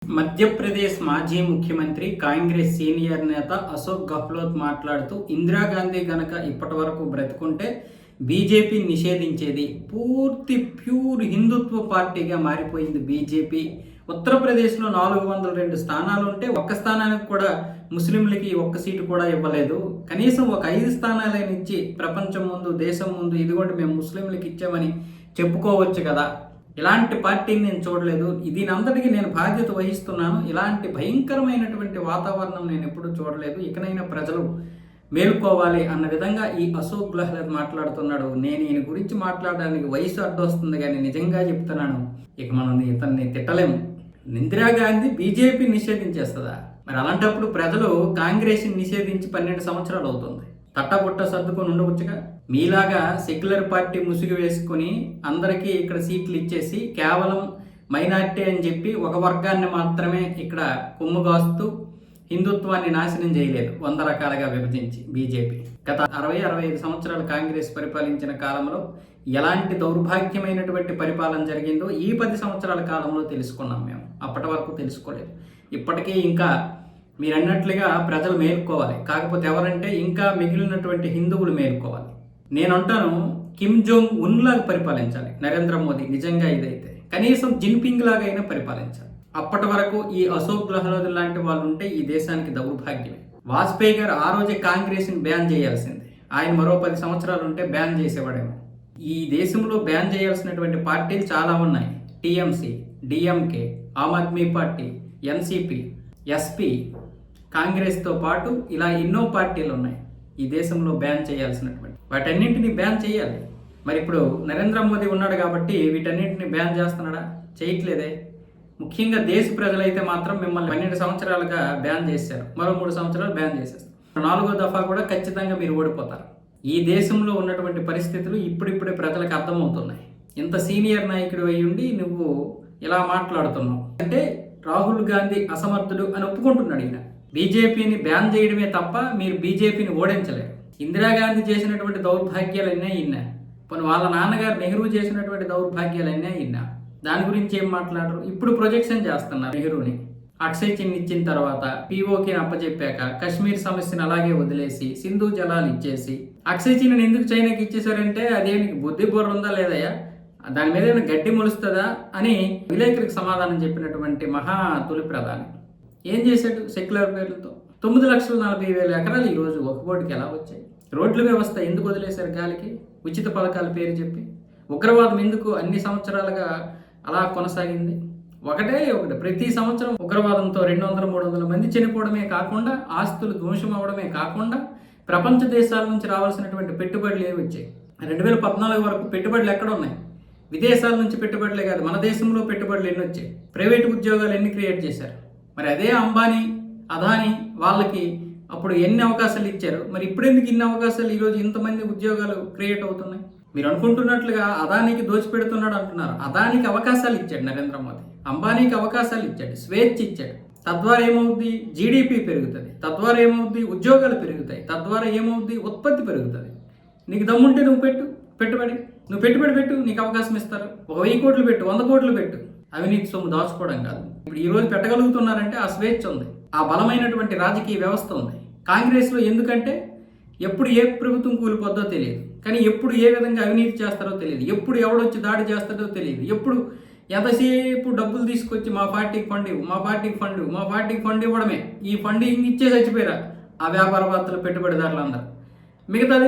మధ్యప్రదేశ్ మాజీ ముఖ్యమంత్రి కాంగ్రెస్ సీనియర్ నేత అశోక్ గెహ్లోట్ మాట్లాడుతూ ఇందిరాగాంధీ గనక ఇప్పటి వరకు బ్రతుకుంటే బీజేపీ నిషేధించేది. పూర్తి ప్యూర్ హిందుత్వ పార్టీగా మారిపోయింది బీజేపీ. ఉత్తరప్రదేశ్లో 402 స్థానాలు ఉంటే ఒక్క స్థానానికి కూడా ముస్లింలకి ఒక్క సీటు కూడా ఇవ్వలేదు. కనీసం ఒక 5 స్థానాలైన ఇచ్చి ప్రపంచం ముందు, దేశం ముందు ఇదిగోండి మేము ముస్లింలకి ఇచ్చామని చెప్పుకోవచ్చు కదా. ఇలాంటి పార్టీని నేను చూడలేదు. దీనంతటికీ నేను బాధ్యత వహిస్తున్నాను. ఇలాంటి భయంకరమైనటువంటి వాతావరణం నేను ఎప్పుడూ చూడలేదు. ఇకనైనా ప్రజలు మేలుకోవాలి అన్న విధంగా ఈ అశోక్ గెహ్లోట్ మాట్లాడుతున్నాడు. నేను ఈయన గురించి మాట్లాడడానికి వయసు అడ్డొస్తుంది, కానీ నిజంగా చెప్తున్నాను, ఇక మనం ఇతన్ని తిట్టలేము. ఇందిరాగాంధీ బీజేపీ నిషేధించేస్తుందా? మరి అలాంటప్పుడు ప్రజలు కాంగ్రెస్ని నిషేధించి 12 సంవత్సరాలు అవుతుంది. తట్టబుట్ట సర్దుకొని ఉండవచ్చుగా. మీలాగా సెక్యులర్ పార్టీ ముసుగు వేసుకొని అందరికీ ఇక్కడ సీట్లు ఇచ్చేసి కేవలం మైనార్టీ అని చెప్పి ఒక వర్గాన్ని మాత్రమే ఇక్కడ కొమ్ముగాస్తూ హిందుత్వాన్ని నాశనం చేయలేదు. 100 రకాలుగా విభజించి బీజేపీ గత 60-65 సంవత్సరాలు కాంగ్రెస్ పరిపాలించిన కాలంలో ఎలాంటి దౌర్భాగ్యమైనటువంటి పరిపాలన జరిగిందో ఈ 10 సంవత్సరాల కాలంలో తెలుసుకున్నాం మేము. అప్పటి వరకు తెలుసుకోలేదు. ఇప్పటికీ ఇంకా మీరు అన్నట్లుగా ప్రజలు మేలుకోవాలి. కాకపోతే ఎవరంటే ఇంకా మిగిలినటువంటి హిందువులు మేలుకోవాలి. నేను అంటాను, కిమ్ జోంగ్ ఉన్ లాగా పరిపాలించాలి నరేంద్ర మోదీ. నిజంగా ఇదైతే కనీసం జిన్పింగ్ లాగా అయినా పరిపాలించాలి. అప్పటి వరకు ఈ అశోక్ గెహ్లోట్ లాంటి వాళ్ళు ఉంటే ఈ దేశానికి దౌర్భాగ్యమే. వాజ్పేయి గారు ఆ రోజే కాంగ్రెస్ని బ్యాన్ చేయాల్సిందే. ఆయన మరో 10 సంవత్సరాలు ఉంటే బ్యాన్ చేసేవాడేమో. ఈ దేశంలో బ్యాన్ చేయాల్సినటువంటి పార్టీలు చాలా ఉన్నాయి. TMC, DMK, Aam Aadmi party, NCP, SP, కాంగ్రెస్తో పాటు ఇలా ఎన్నో పార్టీలు ఉన్నాయి ఈ దేశంలో బ్యాన్ చేయాల్సినటువంటి. వాటన్నింటినీ బ్యాన్ చేయాలి. మరి ఇప్పుడు నరేంద్ర మోదీ ఉన్నాడు కాబట్టి వీటన్నింటినీ బ్యాన్ చేస్తున్నాడా? చేయట్లేదే. ముఖ్యంగా దేశ ప్రజలైతే మాత్రం మిమ్మల్ని 12 సంవత్సరాలుగా బ్యాన్ చేశారు. మరో 3 సంవత్సరాలు బ్యాన్ చేసేస్తారు. 4వ దఫా కూడా ఖచ్చితంగా మీరు ఓడిపోతారు. ఈ దేశంలో ఉన్నటువంటి పరిస్థితులు ఇప్పుడిప్పుడే ప్రజలకు అర్థమవుతున్నాయి. ఇంత సీనియర్ నాయకుడు అయి ఉండి నువ్వు ఇలా మాట్లాడుతున్నావు అంటే రాహుల్ గాంధీ అసమర్థుడు అని ఒప్పుకుంటున్నాడు. ఈయన బీజేపీని బ్యాన్ చేయడమే తప్ప మీరు బీజేపీని ఓడించలేరు. ఇందిరాగాంధీ చేసినటువంటి దౌర్భాగ్యాలన్నీ ఇన్నా, పోనీ వాళ్ళ నాన్నగారు నెహ్రూ చేసినటువంటి దౌర్భాగ్యాలన్నీ ఇన్నా. దాని గురించి ఏం మాట్లాడరు. ఇప్పుడు ప్రొజెక్షన్ చేస్తున్నారు నెహ్రూని. అక్షయ్ చిన్ ఇచ్చిన తర్వాత పీఓకి అప్పచెప్పాక కశ్మీర్ సమస్యను అలాగే వదిలేసి సింధు జలాలు ఇచ్చేసి అక్షయ్ చిన్ ఎందుకు చైనాకి ఇచ్చేసారంటే అదేమికి బుద్ధి బుర్ర ఉందా లేదయ్యా, దాని మీద ఏమైనా గడ్డి మొలుస్తుందా అని విలేకరికి సమాధానం చెప్పినటువంటి మహా తొలి ప్రధాని ఏం చేశాడు? సెక్యులర్ పేర్లతో 9,40,000 ఎకరాలు ఈరోజు ఒక బోర్డుకి ఎలా వచ్చాయి? రోడ్ల వ్యవస్థ ఎందుకు వదిలేశారు గాలికి? ఉచిత పథకాల పేరు చెప్పి. ఉగ్రవాదం ఎందుకు అన్ని సంవత్సరాలుగా అలా కొనసాగింది? ఒకటే ప్రతి సంవత్సరం ఉగ్రవాదంతో 200-300 మంది చనిపోవడమే కాకుండా, ఆస్తులు ధ్వంసం అవడమే కాకుండా, ప్రపంచ దేశాల నుంచి రావాల్సినటువంటి పెట్టుబడులు ఏమి వచ్చాయి? 2014 వరకు పెట్టుబడులు ఎక్కడ ఉన్నాయి? విదేశాల నుంచి పెట్టుబడులే కాదు, మన దేశంలో పెట్టుబడులు ఎన్ని వచ్చాయి? ప్రైవేటు ఉద్యోగాలు ఎన్ని క్రియేట్ చేశారు? మరి అదే అంబానీ, అదానీ వాళ్ళకి అప్పుడు ఎన్ని అవకాశాలు ఇచ్చారు? మరి ఇప్పుడెందుకు ఇన్ని అవకాశాలు ఈరోజు ఇంతమంది ఉద్యోగాలు క్రియేట్ అవుతున్నాయి? మీరు అనుకుంటున్నట్లుగా అదానికి దోచిపెడుతున్నాడు అంటున్నారు. అదానికి అవకాశాలు ఇచ్చాడు నరేంద్ర మోదీ, అంబానీకి అవకాశాలు ఇచ్చాడు, స్వేచ్ఛ ఇచ్చాడు. తద్వారా ఏమవుద్ది? జీడిపి పెరుగుతుంది. తద్వారా ఏమవుద్ది? ఉద్యోగాలు పెరుగుతాయి. తద్వారా ఏమవుద్ది? ఉత్పత్తి పెరుగుతుంది. నీకు దమ్ముంటే నువ్వు పెట్టుబడి పెట్టు, నీకు అవకాశం ఇస్తారు. 1000 కోట్లు పెట్టు, 100 కోట్లు పెట్టు. అవినీతి సొమ్ము దాచుకోవడం కాదు. ఇప్పుడు ఈ రోజు పెట్టగలుగుతున్నారంటే ఆ స్వేచ్ఛ ఉంది, ఆ బలమైనటువంటి రాజకీయ వ్యవస్థ ఉంది కాంగ్రెస్లో. ఎందుకంటే ఎప్పుడు ఏ ప్రభుత్వం కూలిపోద్దో తెలియదు, కానీ ఎప్పుడు ఏ విధంగా అవినీతి చేస్తారో తెలియదు, ఎప్పుడు ఎవడొచ్చి దాడి చేస్తారో తెలియదు, ఎప్పుడు ఎంతసేపు డబ్బులు తీసుకొచ్చి మా పార్టీకి ఫండ్ ఇవ్వడమే. ఈ ఫండింగ్ ఇచ్చే చచ్చిపోయారా ఆ వ్యాపారవేత్తలు, పెట్టుబడిదారులందరూ. మిగతాది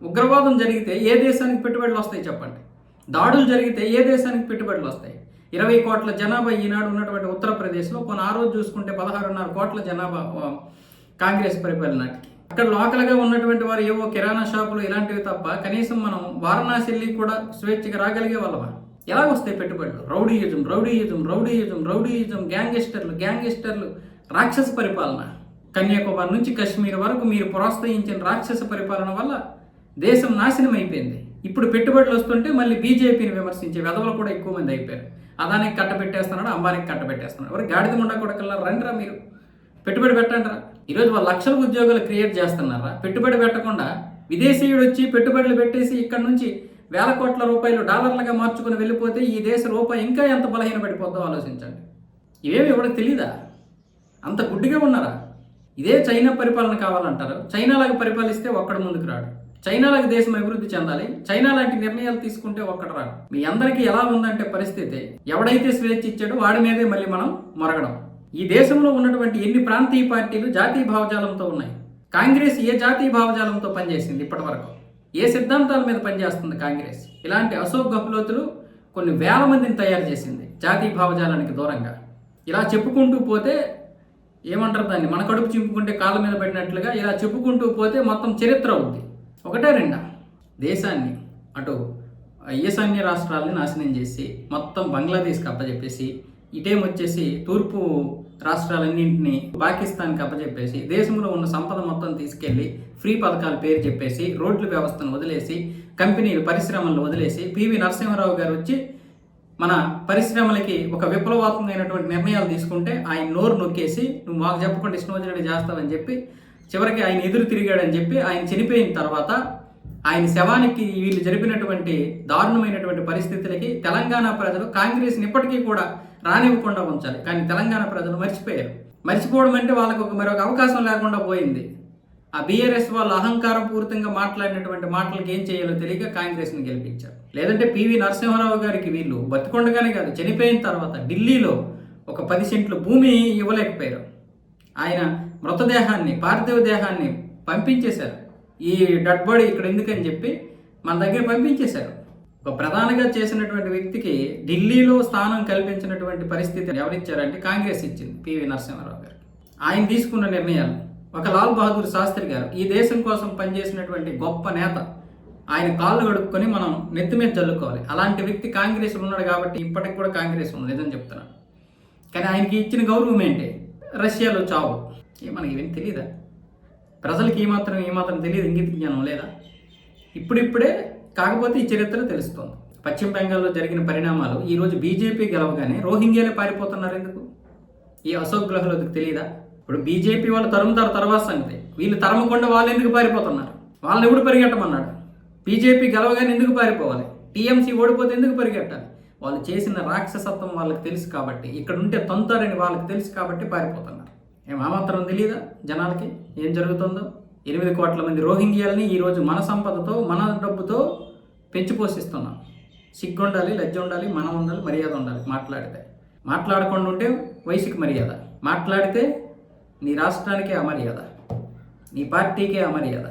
ఉగ్రవాదం జరిగితే ఏ దేశానికి పెట్టుబడులు వస్తాయి చెప్పండి? దాడులు జరిగితే ఏ దేశానికి పెట్టుబడులు వస్తాయి? 20 కోట్ల జనాభా ఈనాడు ఉన్నటువంటి ఉత్తరప్రదేశ్లో కొన్ని ఆ రోజు చూసుకుంటే 16.5 కోట్ల జనాభా కాంగ్రెస్ పరిపాలన నాటికి. అక్కడ లోకల్గా ఉన్నటువంటి వారు ఏవో కిరాణా షాపులు ఇలాంటివి తప్ప కనీసం మనం వారణాసి వెళ్ళి కూడా స్వేచ్ఛగా రాగలిగే వాళ్ళమా? ఎలా వస్తాయి పెట్టుబడులు? రౌడీయిజం, గ్యాంగిస్టర్లు, రాక్షస పరిపాలన. కన్యాకుమారి నుంచి కశ్మీర్ వరకు మీరు ప్రోత్సహించిన రాక్షస పరిపాలన వల్ల దేశం నాశనం అయిపోయింది. ఇప్పుడు పెట్టుబడులు వస్తుంటే మళ్ళీ బీజేపీని విమర్శించే వెధవలు కూడా ఎక్కువ మంది అయిపోయారు. అదానికి కట్టబెట్టేస్తున్నాడు, అంబానికి కట్టబెట్టేస్తున్నాడు. ఎవరు గాడిద ముండా కొడకల్లా రండిరా, మీరు పెట్టుబడి పెట్టండి రా. ఈరోజు వాళ్ళు లక్షల ఉద్యోగాలు క్రియేట్ చేస్తున్నారా? పెట్టుబడి పెట్టకుండా విదేశీయుడు వచ్చి పెట్టుబడులు పెట్టేసి ఇక్కడ నుంచి వేల కోట్ల రూపాయలు డాలర్లుగా మార్చుకుని వెళ్ళిపోతే ఈ దేశ రూపాయి ఇంకా ఎంత బలహీన పడిపోద్దో ఆలోచించండి. ఇవేమి ఎవరికి తెలీదా? అంత గుడ్డిగా ఉన్నారా? ఇదే చైనా పరిపాలన కావాలంటారు. చైనాలాగా పరిపాలిస్తే ఒక్కడు ముందుకు రాడు. చైనాలాగా దేశం అభివృద్ధి చెందాలి, చైనా లాంటి నిర్ణయాలు తీసుకుంటే ఒక్కడు రాడు. మీ అందరికీ ఎలా ఉందంటే పరిస్థితి, ఎవడైతే స్వేచ్ఛ ఇచ్చాడో వాడి మీదే మళ్ళీ మనం మొరగడం. ఈ దేశంలో ఉన్నటువంటి ఎన్ని ప్రాంతీయ పార్టీలు జాతీయ భావజాలంతో ఉన్నాయి? కాంగ్రెస్ ఏ జాతీయ భావజాలంతో పనిచేసింది ఇప్పటి వరకు? ఏ సిద్ధాంతాల మీద పనిచేస్తుంది కాంగ్రెస్? ఇలాంటి అశోక్ గెహ్లోతులు కొన్ని వేల మందిని తయారు చేసింది జాతీయ భావజాలానికి దూరంగా. ఇలా చెప్పుకుంటూ పోతే ఏమంటారు దాన్ని, మన కడుపు చింపుకుంటే కాళ్ళ మీద పడినట్లుగా ఇలా చెప్పుకుంటూ పోతే మొత్తం చరిత్ర అవుద్ది. ఒకటే రెండా, దేశాన్ని అటు ఈశాన్య రాష్ట్రాలని నాశనం చేసి మొత్తం బంగ్లాదేశ్కి అప్పచెప్పేసి, ఇటేమొచ్చేసి తూర్పు రాష్ట్రాలన్నింటినీ పాకిస్తాన్కి అప్పచెప్పేసి, దేశంలో ఉన్న సంపద మొత్తం తీసుకెళ్లి ఫ్రీ పథకాల పేరు చెప్పేసి, రోడ్ల వ్యవస్థను వదిలేసి, కంపెనీలు పరిశ్రమలను వదిలేసి, పివి నరసింహారావు గారు వచ్చి మన పరిశ్రమలకి ఒక విప్లవాత్మకమైనటువంటి నిర్ణయాలు తీసుకుంటే ఆయన నోరు నొక్కేసి నువ్వు మాకు చెప్పకుండా ఇష్టం వచ్చినట్టు చేస్తావని చెప్పి చివరికి ఆయన ఎదురు తిరిగాడని చెప్పి ఆయన చనిపోయిన తర్వాత ఆయన శవానికి వీళ్ళు జరిపినటువంటి దారుణమైనటువంటి పరిస్థితులకి తెలంగాణ ప్రజలు కాంగ్రెస్ని ఇప్పటికీ కూడా రానివ్వకుండా ఉంచాలి. కానీ తెలంగాణ ప్రజలు మర్చిపోయారు. మర్చిపోవడం అంటే వాళ్ళకు మరొక అవకాశం లేకుండా పోయింది. ఆ బీఆర్ఎస్ వాళ్ళు అహంకారం పూరితంగా మాట్లాడినటువంటి మాటలకు ఏం చేయాలో తెలియక కాంగ్రెస్ని గెలిపించారు. లేదంటే పివి నరసింహారావు గారికి వీళ్ళు బతికొండగానే కాదు, చనిపోయిన తర్వాత ఢిల్లీలో ఒక 10 సెంట్లు భూమి ఇవ్వలేకపోయారు. ఆయన మృతదేహాన్ని, పార్థివ దేహాన్ని పంపించేశారు. ఈ డెడ్ బాడీ ఇక్కడ ఎందుకని చెప్పి మన దగ్గర పంపించేశారు. ఒక ప్రధానిగా చేసినటువంటి వ్యక్తికి ఢిల్లీలో స్థానం కల్పించినటువంటి పరిస్థితి ఎవరిచ్చారంటే కాంగ్రెస్ ఇచ్చింది పివి నరసింహారావు గారు. ఆయన తీసుకున్న నిర్ణయాలు, ఒక లాల్ బహదూర్ శాస్త్రి గారు ఈ దేశం కోసం పనిచేసినటువంటి గొప్ప నేత, ఆయన కాళ్ళు కడుక్కొని మనం నెత్తి మీద చల్లుకోవాలి. అలాంటి వ్యక్తి కాంగ్రెస్లో ఉన్నాడు కాబట్టి ఇప్పటికి కూడా కాంగ్రెస్ ఉంది, నిజం చెప్తున్నాను. కానీ ఆయనకి ఇచ్చిన గౌరవం ఏంటి? రష్యాలో చావు. మనకి ఇవన్నీ తెలియదా? ప్రజలకి ఏమాత్రం తెలియదు, ఇంగిత జ్ఞానం లేదా? ఇప్పుడిప్పుడే కాకపోతే ఈ చరిత్ర తెలుస్తోంది. పశ్చిమ బెంగాల్లో జరిగిన పరిణామాలు, ఈరోజు బీజేపీ గెలవగానే రోహింగ్యాలే పారిపోతున్నారు ఎందుకు? ఈ అశోక్ గెహ్లోత్కి తెలియదా? ఇప్పుడు బీజేపీ వాళ్ళు తరుముతారు తర్వాత సంగతి, వీళ్ళు తరమకుండా వాళ్ళు ఎందుకు పారిపోతున్నారు? వాళ్ళని ఎవడు పరిగెట్టమన్నాడు? బీజేపీ గెలవగానే ఎందుకు పారిపోవాలి? టీఎంసీ ఓడిపోతే ఎందుకు పరిగెట్టాలి? వాళ్ళు చేసిన రాక్షసత్వం వాళ్ళకి తెలుసు కాబట్టి, ఇక్కడ ఉంటే తొంతారని వాళ్ళకి తెలుసు కాబట్టి పారిపోతున్నారు. ఏమాత్రం తెలియదా జనాలకి ఏం జరుగుతుందో? 8 కోట్ల మంది రోహింగ్యాలని ఈరోజు మన సంపదతో, మన డబ్బుతో పెంచి పోషిస్తున్నాం. సిగ్గు ఉండాలి, లజ్జ ఉండాలి, మనం ఉండాలి, మర్యాద ఉండాలి. మాట్లాడకుండా ఉంటే వయసుకి మర్యాద, మాట్లాడితే నీ రాష్ట్రానికే అమర్యాద, నీ పార్టీకే అమర్యాద.